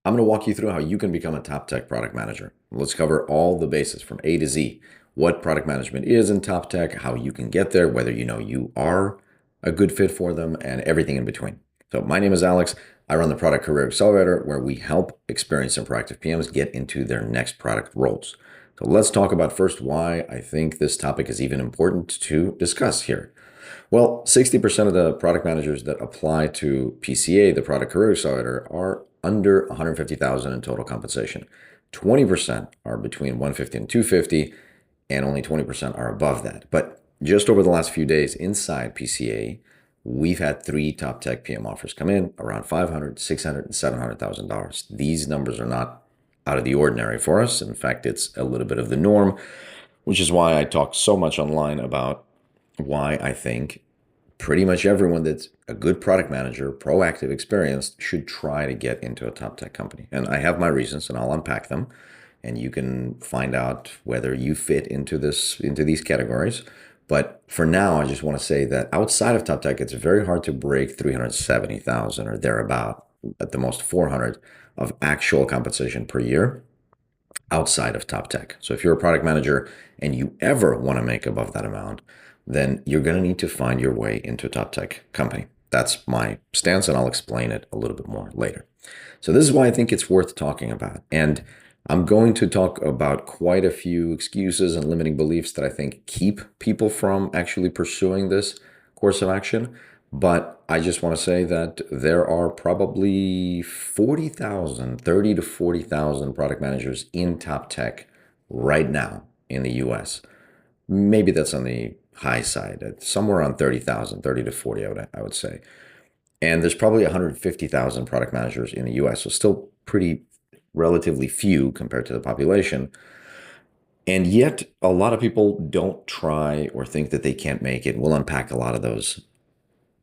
I'm going to walk you through how you can become a top tech product manager. Let's cover all the bases from A to Z. What product management is in top tech, how you can get there, whether you know you are a good fit for them, and everything in between. So my name is Alex. I run the Product Career Accelerator, where we help experienced and proactive PMs get into their next product roles. So let's talk about first why I think this topic is even important to discuss here. Well, 60% of the product managers that apply to PCA, the Product Career Accelerator, are under 150,000 in total compensation. 20% are between 150 and 250, and only 20% are above that. But just over the last few days inside PCA, we've had 3 top tech PM offers come in around $500,000, $600,000, and $700,000. These numbers are not out of the ordinary for us. In fact, it's a little bit of the norm, which is why I talk so much online about why I think pretty much everyone that's a good product manager, proactive, experienced, should try to get into a top tech company. And I have my reasons, and I'll unpack them. And you can find out whether you fit into these categories. But for now, I just want to say that outside of top tech, it's very hard to break 370,000 or thereabout, at the most 400 of actual compensation per year outside of top tech. So if you're a product manager and you ever want to make above that amount, then you're going to need to find your way into a top tech company. That's my stance, and I'll explain it a little bit more later. So this is why I think it's worth talking about. And I'm going to talk about quite a few excuses and limiting beliefs that I think keep people from actually pursuing this course of action. But I just want to say that there are probably 40,000, 30 to 40,000 product managers in top tech right now in the US. Maybe that's on the high side, somewhere around 30,000, 30 to 40, I would say. And there's probably 150,000 product managers in the US, so still pretty relatively few compared to the population. And yet a lot of people don't try or think that they can't make it. We'll unpack a lot of those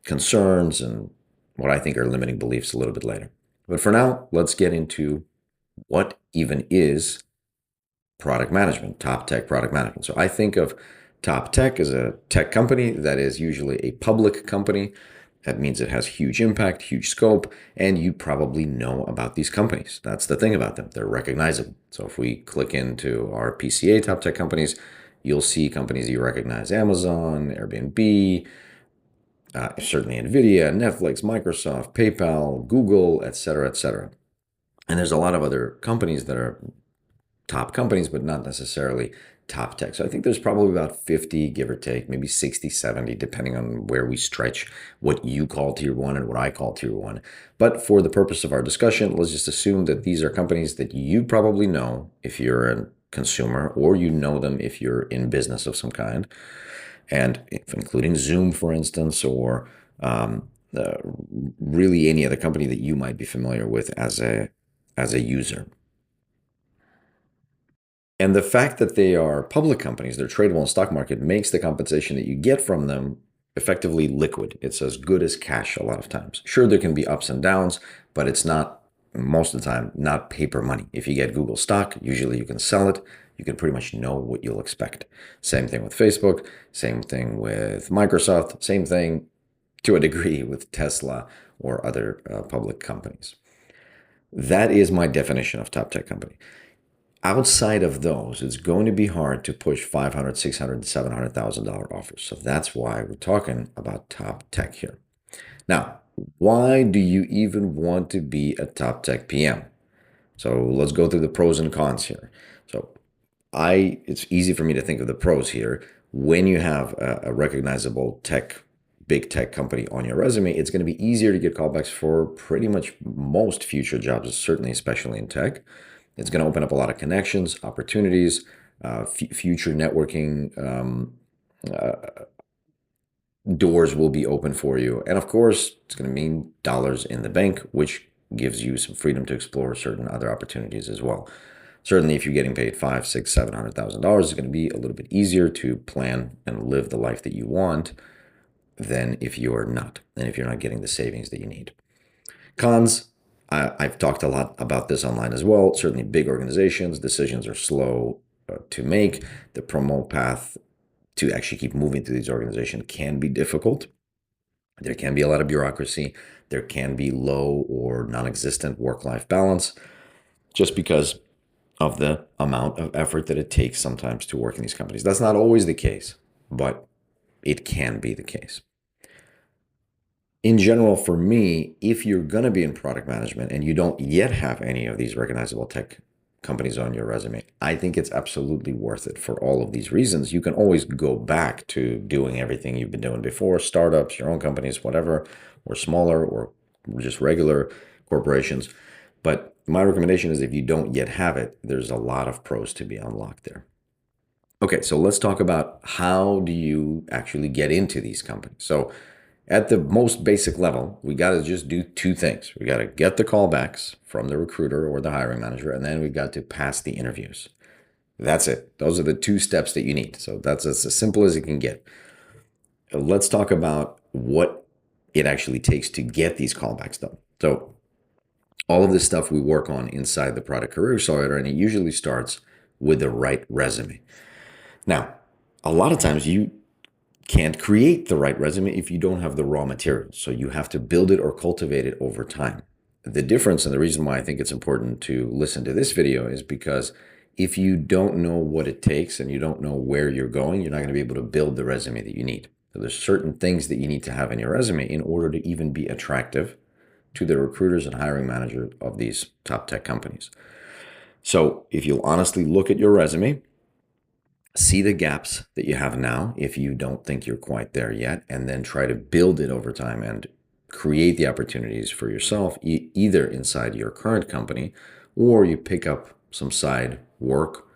concerns and what I think are limiting beliefs a little bit later. But for now, let's get into what even is product management, top tech product management. So I think of top tech as a tech company that is usually a public company. That means it has huge impact, huge scope, and you probably know about these companies. That's the thing about them. They're recognizable. So if we click into our PCA top tech companies, you'll see companies you recognize: Amazon, Airbnb, certainly NVIDIA, Netflix, Microsoft, PayPal, Google, et cetera, et cetera. And there's a lot of other companies that are top companies, but not necessarily top tech. So I think there's probably about 50, give or take, maybe 60, 70, depending on where we stretch what you call tier one and what I call tier one. But for the purpose of our discussion, let's just assume that these are companies that you probably know if you're a consumer, or you know them if you're in business of some kind. And including Zoom, for instance, or really any other company that you might be familiar with as a user. And the fact that they are public companies, they're tradable in the stock market, makes the compensation that you get from them effectively liquid. It's as good as cash a lot of times. Sure, there can be ups and downs, but it's not, most of the time, not paper money. If you get Google stock, usually you can sell it. You can pretty much know what you'll expect. Same thing with Facebook, same thing with Microsoft, same thing to a degree with Tesla or other public companies. That is my definition of top tech company. Outside of those, it's going to be hard to push $500,000, $600,000, $700,000 offers. So that's why we're talking about top tech here. Now, why do you even want to be a top tech PM? So let's go through the pros and cons here. So it's easy for me to think of the pros here. When you have a recognizable big tech company on your resume, it's going to be easier to get callbacks for pretty much most future jobs, certainly especially in tech. It's going to open up a lot of connections, opportunities, future networking doors will be open for you. And of course, it's going to mean dollars in the bank, which gives you some freedom to explore certain other opportunities as well. Certainly, if you're getting paid $500,000, $600,000, $700,000, it's going to be a little bit easier to plan and live the life that you want than if you are not, and if you're not getting the savings that you need. Cons. I've talked a lot about this online as well. Certainly big organizations, decisions are slow to make. The promo path to actually keep moving through these organizations can be difficult. There can be a lot of bureaucracy. There can be low or non-existent work-life balance. just because of the amount of effort that it takes sometimes to work in these companies. That's not always the case, but it can be the case. In general, for me, if you're going to be in product management and you don't yet have any of these recognizable tech companies on your resume, I think it's absolutely worth it for all of these reasons. You can always go back to doing everything you've been doing before, startups, your own companies, whatever, or smaller or just regular corporations. But my recommendation is if you don't yet have it, there's a lot of pros to be unlocked there. Okay, so let's talk about how do you actually get into these companies. So at the most basic level, we got to just do two things. We got to get the callbacks from the recruiter or the hiring manager, and then we got to pass the interviews. That's it. Those are the two steps that you need. So that's as simple as it can get. Let's talk about what it actually takes to get these callbacks done. So all of this stuff we work on inside the Product Career Accelerator, and it usually starts with the right resume. Now, a lot of times you can't create the right resume if you don't have the raw materials. So you have to build it or cultivate it over time. The difference, and the reason why I think it's important to listen to this video, is because if you don't know what it takes and you don't know where you're going, you're not going to be able to build the resume that you need. So there's certain things that you need to have in your resume in order to even be attractive to the recruiters and hiring managers of these top tech companies. So if you'll honestly look at your resume, see the gaps that you have now if you don't think you're quite there yet, and then try to build it over time and create the opportunities for yourself, either inside your current company or you pick up some side work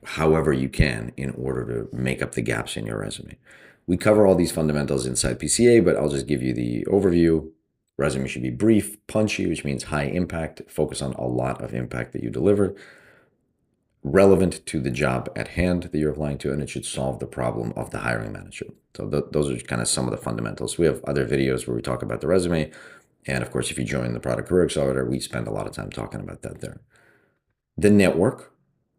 however you can in order to make up the gaps in your resume. We cover all these fundamentals inside PCA, but I'll just give you the overview. Resume should be brief, punchy, which means high impact, focus on a lot of impact that you deliver, relevant to the job at hand that you're applying to, and it should solve the problem of the hiring manager. So those are kind of some of the fundamentals. We have other videos where we talk about the resume. And of course, if you join the Product Career Accelerator, we spend a lot of time talking about that there. The network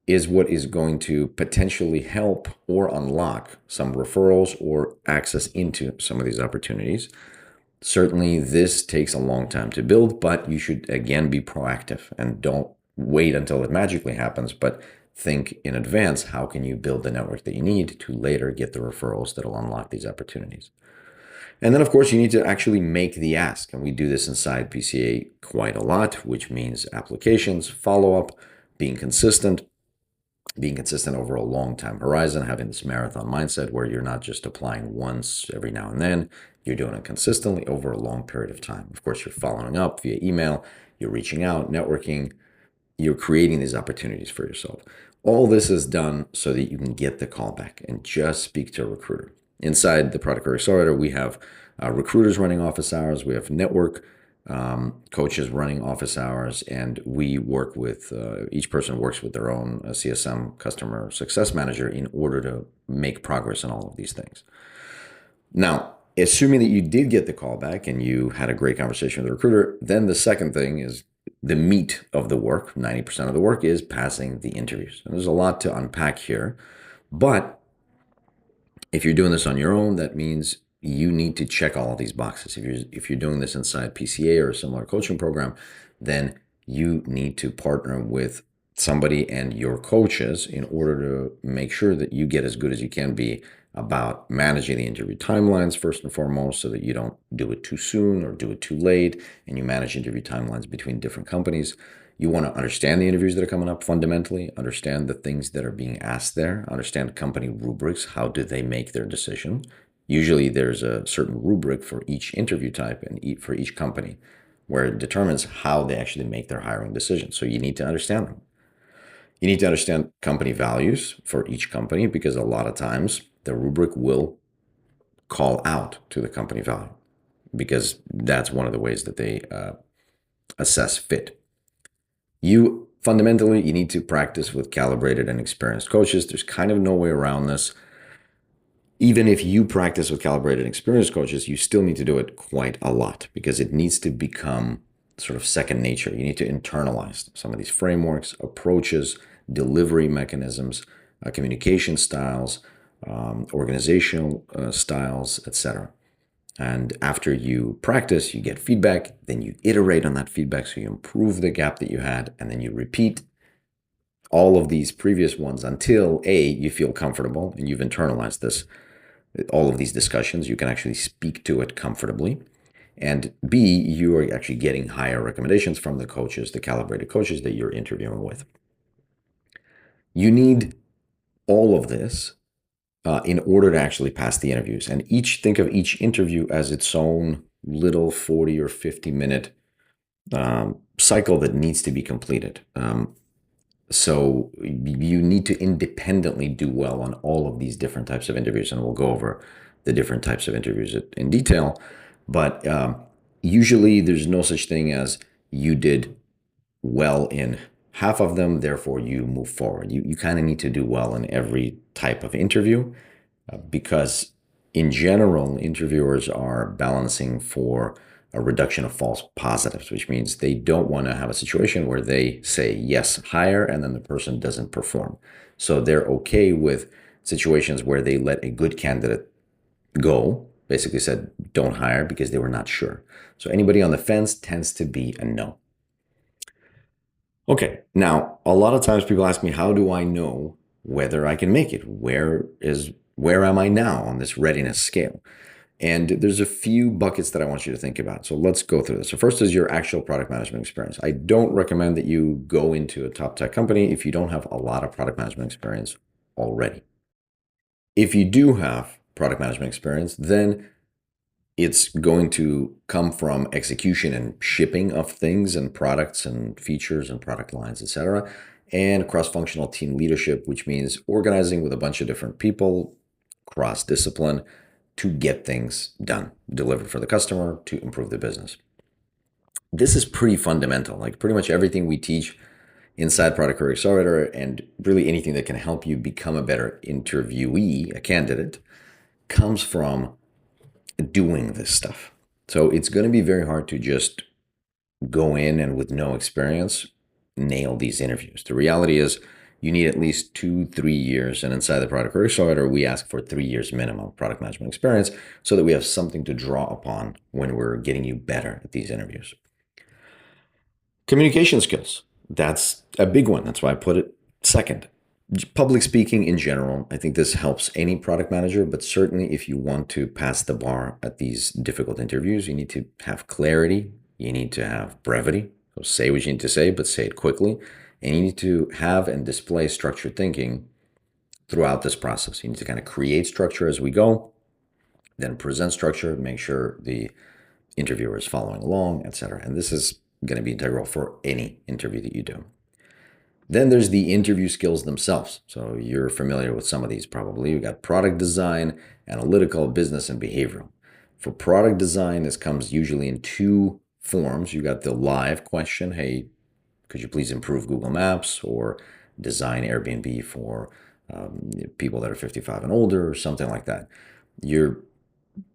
is what is going to potentially help or unlock some referrals or access into some of these opportunities. Certainly, this takes a long time to build, but you should, again, be proactive and don't wait until it magically happens, but think in advance, how can you build the network that you need to later get the referrals that will unlock these opportunities? And then, of course, you need to actually make the ask. And we do this inside PCA quite a lot, which means applications, follow-up, being consistent over a long time horizon, having this marathon mindset where you're not just applying once every now and then, you're doing it consistently over a long period of time. Of course, you're following up via email, you're reaching out, networking, you're creating these opportunities for yourself. All this is done so that you can get the call back and just speak to a recruiter. Inside the Product Career Accelerator, we have recruiters running office hours, we have network coaches running office hours, and we work with, each person works with their own CSM, customer success manager, in order to make progress in all of these things. Now, assuming that you did get the call back and you had a great conversation with the recruiter, then the second thing is the meat of the work. 90% of the work is passing the interviews. And there's a lot to unpack here, but if you're doing this on your own, that means you need to check all of these boxes. If you're doing this inside PCA or a similar coaching program, then you need to partner with somebody and your coaches in order to make sure that you get as good as you can be about managing the interview timelines first and foremost, so that you don't do it too soon or do it too late, and you manage interview timelines between different companies. You want to understand the interviews that are coming up fundamentally, understand the things that are being asked there, understand company rubrics. How do they make their decision? Usually there's a certain rubric for each interview type and for each company where it determines how they actually make their hiring decisions. So you need to understand them. You need to understand company values for each company, because a lot of times the rubric will call out to the company value, because that's one of the ways that they assess fit. You need to practice with calibrated and experienced coaches. There's kind of no way around this. Even if you practice with calibrated and experienced coaches, you still need to do it quite a lot, because it needs to become sort of second nature. You need to internalize some of these frameworks, approaches, delivery mechanisms, communication styles, organizational styles, etc. And after you practice, you get feedback, then you iterate on that feedback so you improve the gap that you had, and then you repeat all of these previous ones until A, you feel comfortable and you've internalized this, all of these discussions, you can actually speak to it comfortably. And B, you are actually getting higher recommendations from the coaches, the calibrated coaches that you're interviewing with. You need all of this in order to actually pass the interviews. And think of each interview as its own little 40 or 50-minute cycle that needs to be completed. So you need to independently do well on all of these different types of interviews, and we'll go over the different types of interviews in detail. But usually there's no such thing as you did well in half of them, therefore you move forward. You kind of need to do well in every type of interview because in general, interviewers are balancing for a reduction of false positives, which means they don't want to have a situation where they say yes, hire, and then the person doesn't perform. So they're okay with situations where they let a good candidate go, basically said don't hire because they were not sure. So anybody on the fence tends to be a no. Okay, now a lot of times people ask me, how do I know whether I can make it? Where am I now on this readiness scale? And there's a few buckets that I want you to think about. So let's go through this. So first is your actual product management experience. I don't recommend that you go into a top tech company if you don't have a lot of product management experience already. If you do have product management experience, then it's going to come from execution and shipping of things and products and features and product lines, etc., and cross-functional team leadership, which means organizing with a bunch of different people, cross-discipline, to get things done, delivered for the customer to improve the business. This is pretty fundamental. Like pretty much everything we teach inside Product Career Accelerator and really anything that can help you become a better interviewee, a candidate, comes from doing this stuff. So it's going to be very hard to just go in and with no experience nail these interviews. The reality is you need at least 2-3 years. And inside the Product Career Accelerator, we ask for 3 years minimum product management experience so that we have something to draw upon when we're getting you better at these interviews. Communication skills. That's a big one. That's why I put it second. Public speaking in general, I think this helps any product manager, but certainly if you want to pass the bar at these difficult interviews, you need to have clarity. You need to have brevity. So say what you need to say, but say it quickly. And you need to have and display structured thinking throughout this process. You need to kind of create structure as we go, then present structure, make sure the interviewer is following along, etc. And this is going to be integral for any interview that you do. Then there's the interview skills themselves. So you're familiar with some of these probably. You got product design, analytical, business, and behavioral. For product design, this comes usually in two forms. You got the live question, hey, could you please improve Google Maps or design Airbnb for people that are 55 and older or something like that. You're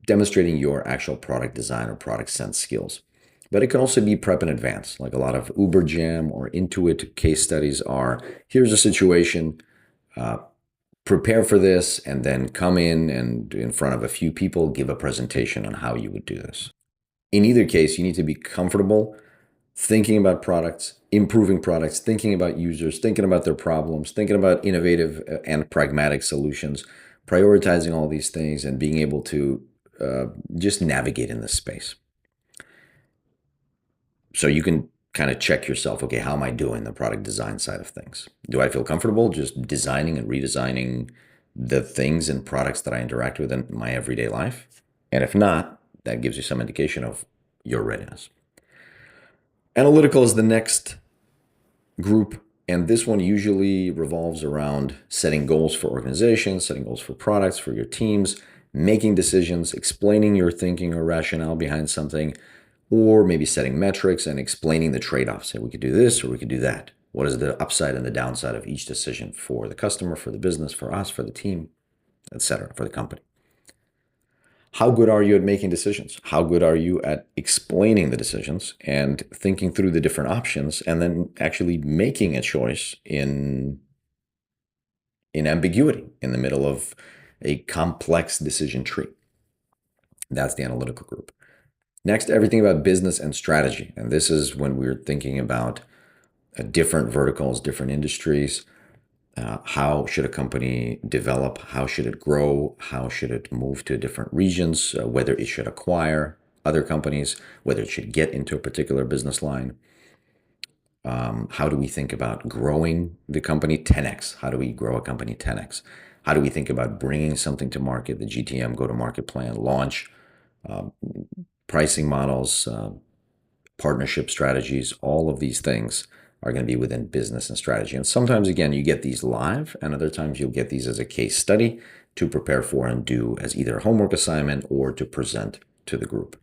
demonstrating your actual product design or product sense skills. But it can also be prep in advance, like a lot of Uber Jam or Intuit case studies are, here's a situation, prepare for this, and then come in and in front of a few people, give a presentation on how you would do this. In either case, you need to be comfortable thinking about products, improving products, thinking about users, thinking about their problems, thinking about innovative and pragmatic solutions, prioritizing all these things and being able to just navigate in this space. So you can kind of check yourself, okay, how am I doing the product design side of things? Do I feel comfortable just designing and redesigning the things and products that I interact with in my everyday life? And if not, that gives you some indication of your readiness. Analytical is the next group, and this one usually revolves around setting goals for organizations, setting goals for products, for your teams, making decisions, explaining your thinking or rationale behind something, or maybe setting metrics and explaining the trade-offs. Say we could do this or we could do that. What is the upside and the downside of each decision for the customer, for the business, for us, for the team, etc., for the company? How good are you at making decisions? How good are you at explaining the decisions and thinking through the different options and then actually making a choice in ambiguity in the middle of a complex decision tree? That's the analytical group. Next, everything about business and strategy. And this is when we're thinking about different verticals, different industries. How should a company develop? How should it grow? How should it move to different regions? Whether it should acquire other companies, whether it should get into a particular business line. How do we think about growing the company 10x? How do we grow a company 10x? How do we think about bringing something to market, the GTM, go to market plan, launch, pricing models, partnership strategies? All of these things are going to be within business and strategy. And sometimes, again, you get these live, and other times you'll get these as a case study to prepare for and do as either a homework assignment or to present to the group.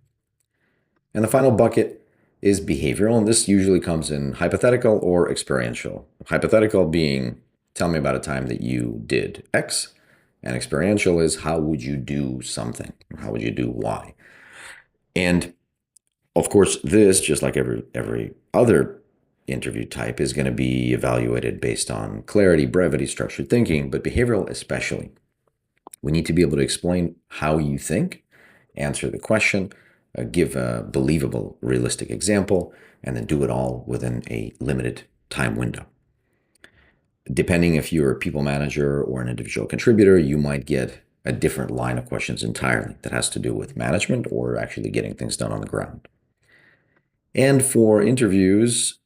And the final bucket is behavioral, and this usually comes in hypothetical or experiential. Hypothetical being, tell me about a time that you did X, and experiential is, how would you do something? How would you do Y? And of course, this, just like every other interview type, is going to be evaluated based on clarity, brevity, structured thinking, but behavioral especially. We need to be able to explain how you think, answer the question, give a believable, realistic example, and then do it all within a limited time window. Depending if you're a people manager or an individual contributor, you might get a different line of questions entirely that has to do with management or actually getting things done on the ground. And for interviews,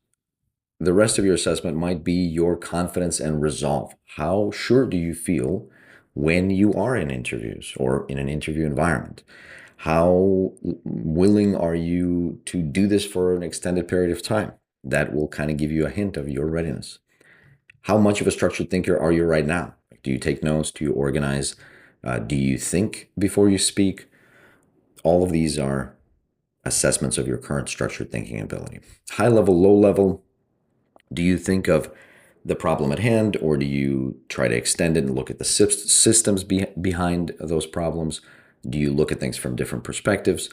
the rest of your assessment might be your confidence and resolve. How sure do you feel when you are in interviews or in an interview environment? How willing are you to do this for an extended period of time? That will kind of give you a hint of your readiness. How much of a structured thinker are you right now? Do you take notes? Do you organize? Do you think before you speak? All of these are assessments of your current structured thinking ability. High level, low level. Do you think of the problem at hand, or do you try to extend it and look at the systems behind those problems? Do you look at things from different perspectives,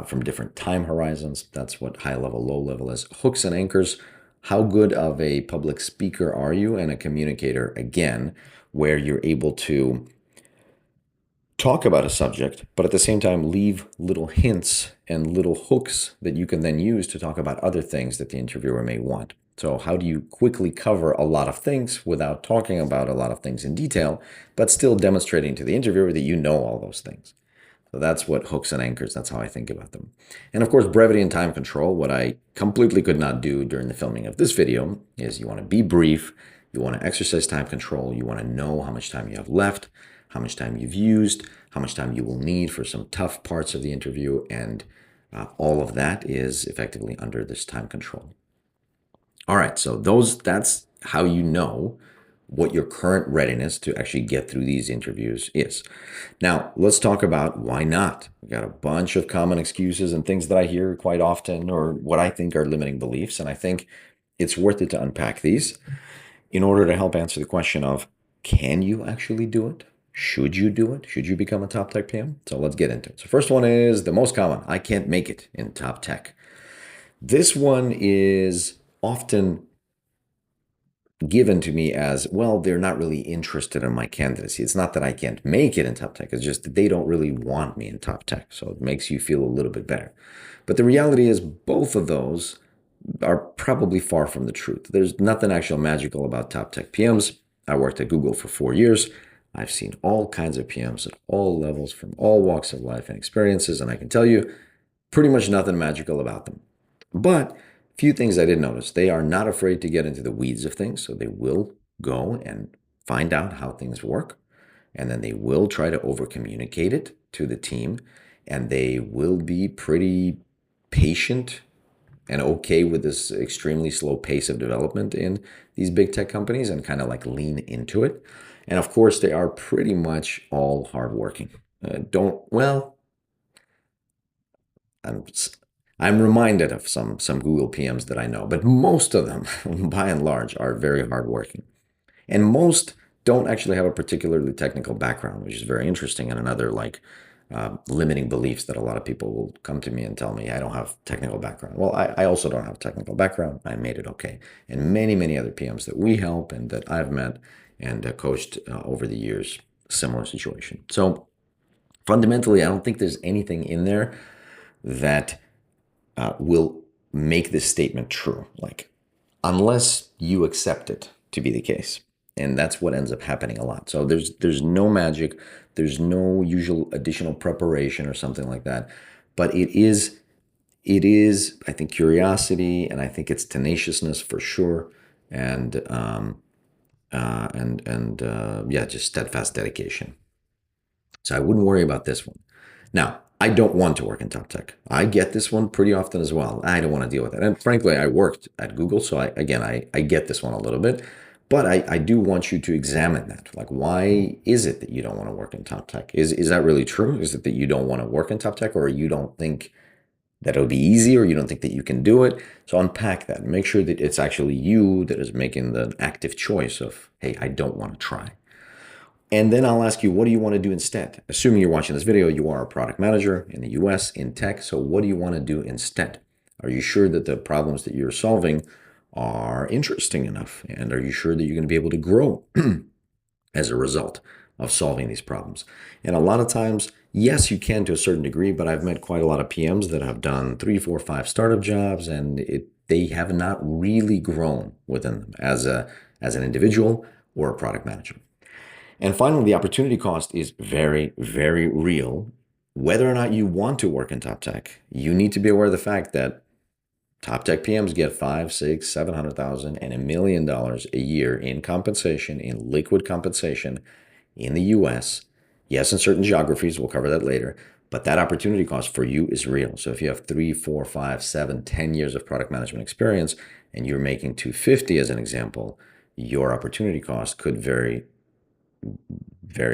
from different time horizons? That's what high level, low level is. Hooks and anchors. How good of a public speaker are you and a communicator? Again, where you're able to talk about a subject, but at the same time leave little hints and little hooks that you can then use to talk about other things that the interviewer may want. So how do you quickly cover a lot of things without talking about a lot of things in detail, but still demonstrating to the interviewer that you know all those things? So that's what hooks and anchors, that's how I think about them. And of course, brevity and time control. What I completely could not do during the filming of this video is you want to be brief, you want to exercise time control, you want to know how much time you have left, how much time you've used, how much time you will need for some tough parts of the interview, and all of that is effectively under this time control. All right, so that's how you know what your current readiness to actually get through these interviews is. Now, let's talk about why not. We got a bunch of common excuses and things that I hear quite often, or what I think are limiting beliefs, and I think it's worth it to unpack these in order to help answer the question of, can you actually do it? Should you do it? Should you become a top tech PM? So let's get into it. So first one is the most common. I can't make it in top tech. This one is often given to me as, well, they're not really interested in my candidacy. It's not that I can't make it in top tech. It's just that they don't really want me in top tech. So it makes you feel a little bit better. But the reality is both of those are probably far from the truth. There's nothing actually magical about top tech PMs. I worked at Google for 4 years. I've seen all kinds of PMs at all levels from all walks of life and experiences, and I can tell you pretty much nothing magical about them. But few things I did notice. They are not afraid to get into the weeds of things, so they will go and find out how things work, and then they will try to over-communicate it to the team, and they will be pretty patient and okay with this extremely slow pace of development in these big tech companies and kind of like lean into it. And of course, they are pretty much all hardworking. I'm reminded of some Google PMs that I know, but most of them, by and large, are very hardworking. And most don't actually have a particularly technical background, which is very interesting, and another limiting beliefs that a lot of people will come to me and tell me I don't have technical background. Well, I also don't have technical background. I made it okay. And many other PMs that we help and that I've met and coached over the years, similar situation. So Fundamentally, I don't think there's anything in there that will make this statement true. Like, unless you accept it to be the case. And that's what ends up happening a lot. So there's no magic, there's no usual additional preparation or something like that. But it is I think curiosity, and I think it's tenaciousness for sure, and yeah, just steadfast dedication. So I wouldn't worry about this one. Now, I don't want to work in top tech. I get this one pretty often as well. I don't want to deal with it. And frankly, I worked at Google, so I get this one a little bit. But I do want you to examine that. Like, why is it that you don't want to work in top tech? Is that really true? Is it that you don't want to work in top tech, or you don't think that it'll be easy, or you don't think that you can do it? So unpack that. Make sure that it's actually you that is making the active choice of, hey, I don't want to try. And then I'll ask you, what do you want to do instead? Assuming you're watching this video, you are a product manager in the US in tech. So what do you want to do instead? Are you sure that the problems that you're solving are interesting enough? And are you sure that you're going to be able to grow as a result of solving these problems? And a lot of times, yes, you can to a certain degree, but I've met quite a lot of PMs that have done 3, 4, 5 startup jobs, and they have not really grown within them as an individual or a product manager. And finally, the opportunity cost is very, very real. Whether or not you want to work in top tech, you need to be aware of the fact that top tech PMs get 5, 6, 700,000 and $1 million a year in compensation, in liquid compensation in the US. Yes, in certain geographies, we'll cover that later, but that opportunity cost for you is real. So if you have 3, 4, 5, 7, 10 years of product management experience and you're making 250 as an example, your opportunity cost could very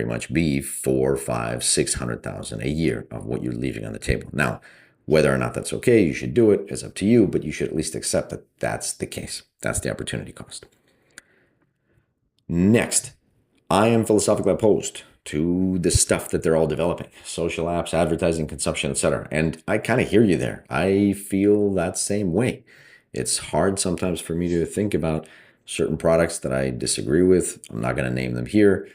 much be 4, 5, 600,000 a year of what you're leaving on the table. Now, whether or not that's okay, you should do it, is up to you, but you should at least accept that that's the case. That's the opportunity cost. Next, I am philosophically opposed to the stuff that they're all developing, social apps, advertising, consumption, etc. And I kind of hear you there. I feel that same way. It's hard sometimes for me to think about certain products that I disagree with. I'm not going to name them here,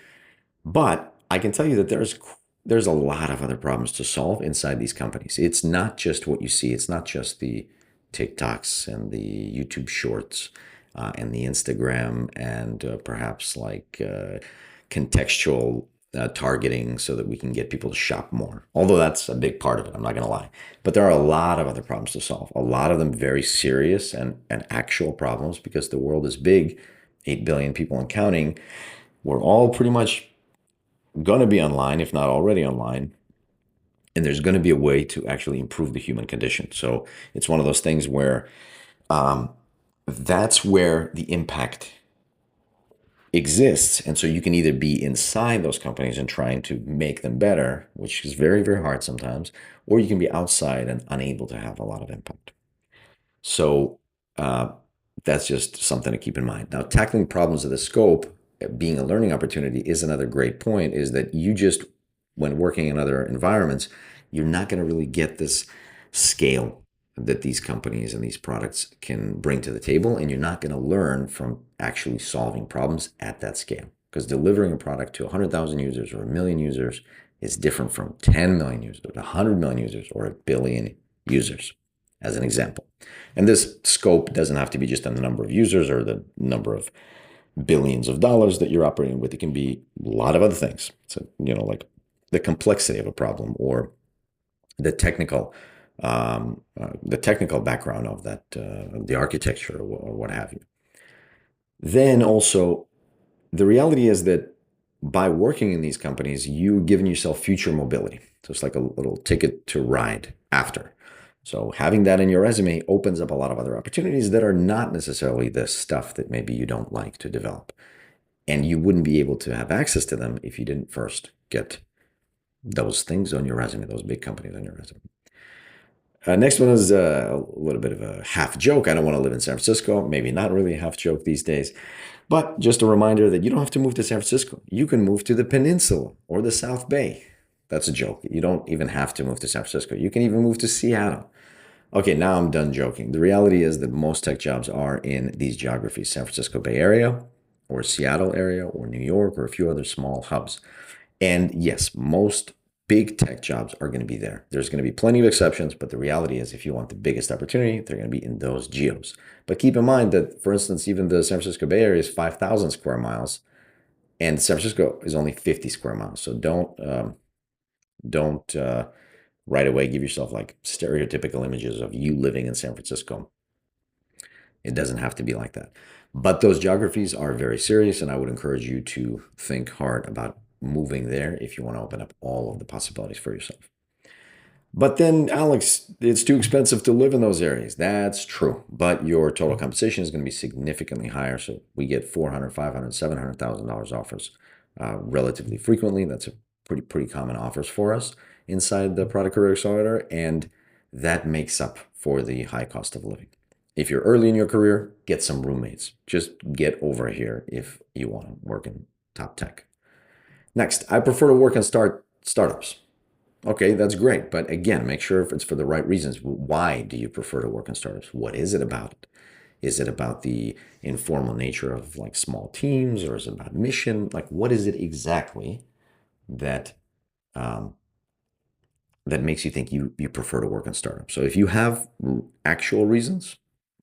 but I can tell you that there's a lot of other problems to solve inside these companies. It's not just what you see. It's not just the TikToks and the YouTube Shorts and the Instagram and perhaps like contextual targeting so that we can get people to shop more. Although that's a big part of it, I'm not going to lie. But there are a lot of other problems to solve. A lot of them very serious and actual problems because the world is big, 8 billion people and counting. We're all pretty much going to be online, if not already online. And there's going to be a way to actually improve the human condition. So it's one of those things where that's where the impact exists. And so you can either be inside those companies and trying to make them better, which is very, very hard sometimes, or you can be outside and unable to have a lot of impact. So that's just something to keep in mind. Now, tackling problems of the scope, being a learning opportunity, is another great point, is that you just, when working in other environments, you're not going to really get this scale that these companies and these products can bring to the table, and you're not going to learn from actually solving problems at that scale. Because delivering a product to 100,000 users or 1 million users is different from 10 million users, 100 million users, or 1 billion users, as an example. And this scope doesn't have to be just on the number of users or the number of billions of dollars that you're operating with. It can be a lot of other things. So, like the complexity of a problem or the technical background of that, the architecture or what have you. Then also, the reality is that by working in these companies, you're giving yourself future mobility. So it's like a little ticket to ride after. So having that in your resume opens up a lot of other opportunities that are not necessarily the stuff that maybe you don't like to develop. And you wouldn't be able to have access to them if you didn't first get those things on your resume, those big companies on your resume. Next one is a little bit of a half joke. I don't want to live in San Francisco. Maybe not really a half joke these days. But just a reminder that you don't have to move to San Francisco. You can move to the Peninsula or the South Bay. That's a joke. You don't even have to move to San Francisco. You can even move to Seattle. Okay, now I'm done joking. The reality is that most tech jobs are in these geographies: San Francisco Bay Area or Seattle area or New York or a few other small hubs. And yes, most big tech jobs are going to be there. There's going to be plenty of exceptions, but the reality is if you want the biggest opportunity, they're going to be in those geos. But keep in mind that, for instance, even the San Francisco Bay Area is 5,000 square miles, and San Francisco is only 50 square miles. So don't right away give yourself like stereotypical images of you living in San Francisco. It doesn't have to be like that. But those geographies are very serious, and I would encourage you to think hard about moving there if you want to open up all of the possibilities for yourself. But then, Alex, it's too expensive to live in those areas. That's true. But your total compensation is going to be significantly higher. So we get $400,000, $500,000, $700,000 offers relatively frequently. That's a pretty common offers for us inside the Product Career Accelerator, and that makes up for the high cost of living. If you're early in your career, get some roommates. Just get over here if you want to work in top tech. Next, I prefer to work in startups. Okay, that's great. But again, make sure if it's for the right reasons. Why do you prefer to work in startups? What is it about it? Is it about the informal nature of like small teams, or is it about mission? Like, what is it exactly that that makes you think you prefer to work in startups? So if you have actual reasons,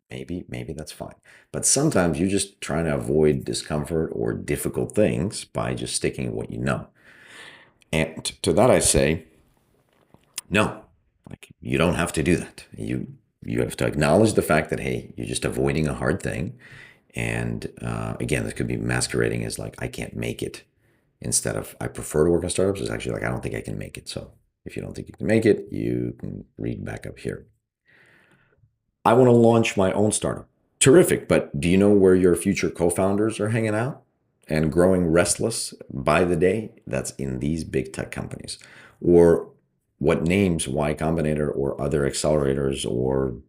maybe that's fine. But sometimes you're just trying to avoid discomfort or difficult things by just sticking with what you know. And to that I say, no, like you don't have to do that. You have to acknowledge the fact that, hey, you're just avoiding a hard thing. And again, this could be masquerading as like, I can't make it. Instead of, I prefer to work in startups, it's actually like, I don't think I can make it. So if you don't think you can make it, you can read back up here. I want to launch my own startup. Terrific. But do you know where your future co-founders are hanging out and growing restless by the day? That's in these big tech companies. Or what names Y Combinator or other accelerators or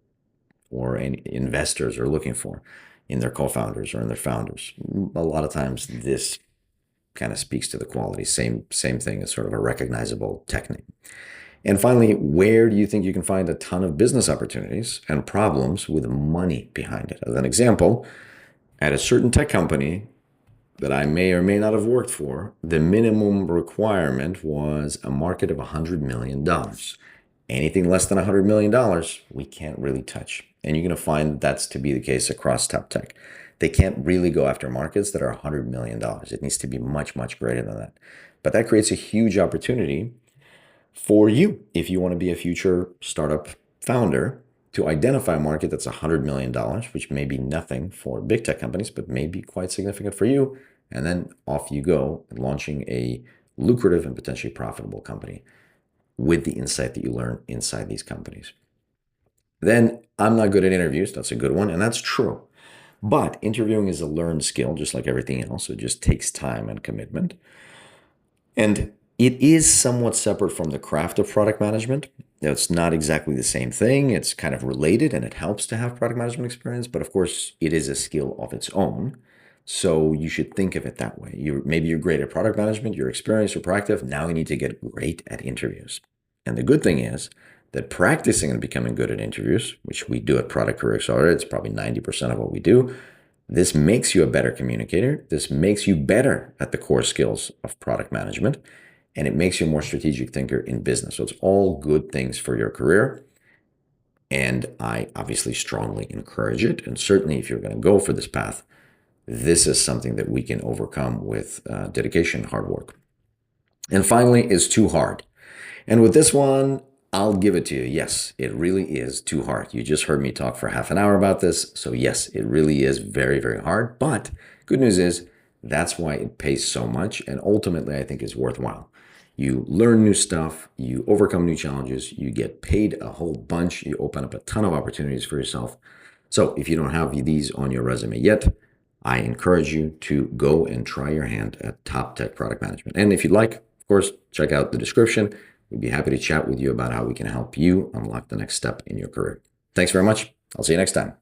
investors are looking for in their co-founders or in their founders. A lot of times this kind of speaks to the quality. Same thing as sort of a recognizable tech name. And finally, where do you think you can find a ton of business opportunities and problems with money behind it? As an example, at a certain tech company that I may or may not have worked for, the minimum requirement was a market of $100 million. Anything less than $100 million, we can't really touch. And you're going to find that's to be the case across top tech. They can't really go after markets that are $100 million. It needs to be much, much greater than that. But that creates a huge opportunity for you if you want to be a future startup founder to identify a market that's $100 million, which may be nothing for big tech companies, but may be quite significant for you. And then off you go, launching a lucrative and potentially profitable company with the insight that you learn inside these companies. Then, I'm not good at interviews. That's a good one, and that's true. But interviewing is a learned skill, just like everything else. It just takes time and commitment. And it is somewhat separate from the craft of product management. It's not exactly the same thing. It's kind of related, and it helps to have product management experience. But of course, it is a skill of its own. So you should think of it that way. Maybe you're great at product management, you're experienced, you're proactive. Now you need to get great at interviews. And the good thing is that practicing and becoming good at interviews, which we do at Product Career Accelerator, it's probably 90% of what we do. This makes you a better communicator. This makes you better at the core skills of product management, and it makes you a more strategic thinker in business. So it's all good things for your career. And I obviously strongly encourage it. And certainly if you're going to go for this path, this is something that we can overcome with dedication, hard work. And finally, is too hard. And with this one, I'll give it to you. Yes, it really is too hard. You just heard me talk for half an hour about this. So yes, it really is very, very hard. But good news is that's why it pays so much. And ultimately, I think it's worthwhile. You learn new stuff, you overcome new challenges, you get paid a whole bunch, you open up a ton of opportunities for yourself. So if you don't have these on your resume yet, I encourage you to go and try your hand at top tech product management. And if you'd like, of course, check out the description. We'd be happy to chat with you about how we can help you unlock the next step in your career. Thanks very much. I'll see you next time.